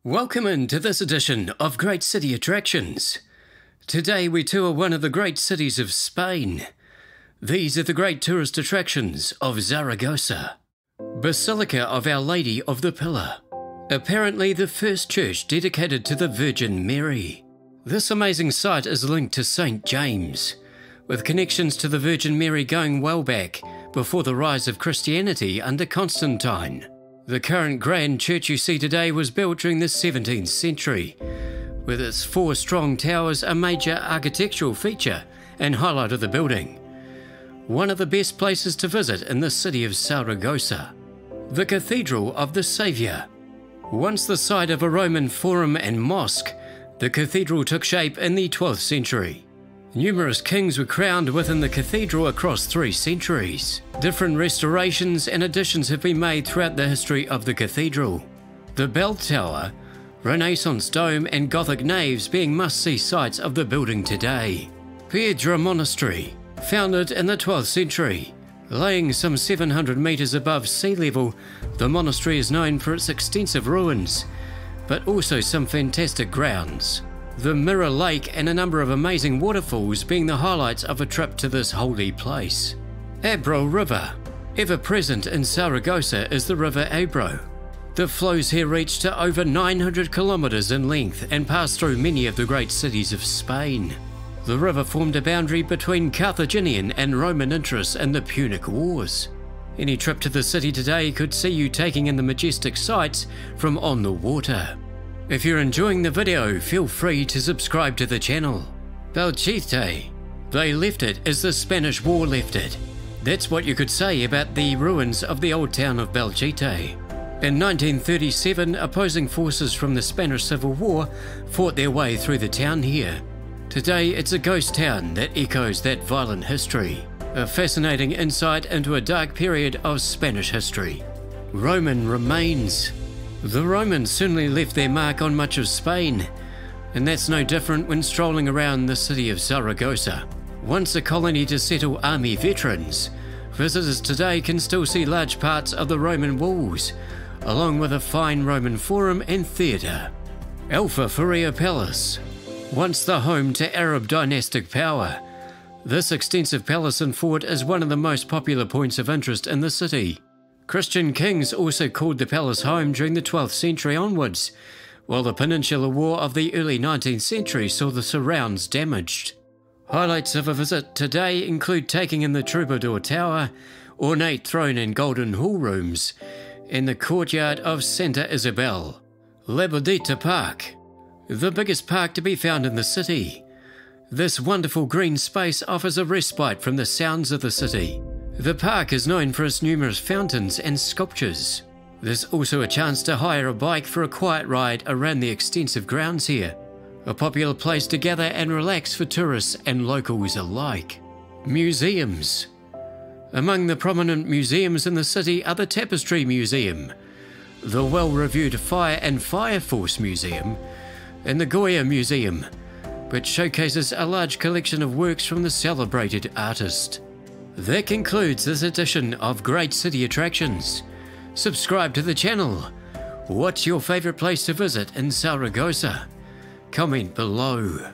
Welcome into this edition of Great City Attractions. Today we tour one of the great cities of Spain. These are the great tourist attractions of Zaragoza. Basilica of Our Lady of the Pillar. Apparently the first church dedicated to the Virgin Mary. This amazing site is linked to St. James, with connections to the Virgin Mary going well back before the rise of Christianity under Constantine. The current grand church you see today was built during the 17th century, with its four strong towers a major architectural feature and highlight of the building. One of the best places to visit in the city of Zaragoza. The Cathedral of the Saviour. Once the site of a Roman forum and mosque, the cathedral took shape in the 12th century. Numerous kings were crowned within the cathedral across 3 centuries. Different restorations and additions have been made throughout the history of the cathedral. The bell tower, Renaissance dome and Gothic naves being must-see sites of the building today. Piedra Monastery, founded in the 12th century. Laying some 700 metres above sea level, the monastery is known for its extensive ruins, but also some fantastic grounds. The Mirror Lake and a number of amazing waterfalls being the highlights of a trip to this holy place. Ebro River. Ever present in Zaragoza is the River Ebro. The flows here reach to over 900 kilometres in length and pass through many of the great cities of Spain. The river formed a boundary between Carthaginian and Roman interests in the Punic Wars. Any trip to the city today could see you taking in the majestic sights from on the water. If you're enjoying the video, feel free to subscribe to the channel. Belchite. They left it as the Spanish War left it. That's what you could say about the ruins of the old town of Belchite. In 1937, opposing forces from the Spanish Civil War fought their way through the town here. Today it's a ghost town that echoes that violent history. A fascinating insight into a dark period of Spanish history. Roman remains. The Romans certainly left their mark on much of Spain, and that's no different when strolling around the city of Zaragoza. Once a colony to settle army veterans, visitors today can still see large parts of the Roman walls, along with a fine Roman forum and theatre. Alfaferia Palace. Once the home to Arab dynastic power, this extensive palace and fort is one of the most popular points of interest in the city. Christian kings also called the palace home during the 12th century onwards, while the Peninsular War of the early 19th century saw the surrounds damaged. Highlights of a visit today include taking in the Troubadour Tower, ornate throne and golden hall rooms, and the courtyard of Santa Isabel. Labordeta Park, the biggest park to be found in the city. This wonderful green space offers a respite from the sounds of the city. The park is known for its numerous fountains and sculptures. There's also a chance to hire a bike for a quiet ride around the extensive grounds here. A popular place to gather and relax for tourists and locals alike. Museums. Among the prominent museums in the city are the Tapestry Museum, the well-reviewed Fire and Fire Force Museum, and the Goya Museum, which showcases a large collection of works from the celebrated artist. That concludes this edition of Great City Attractions. Subscribe to the channel. What's your favourite place to visit in Zaragoza? Comment below.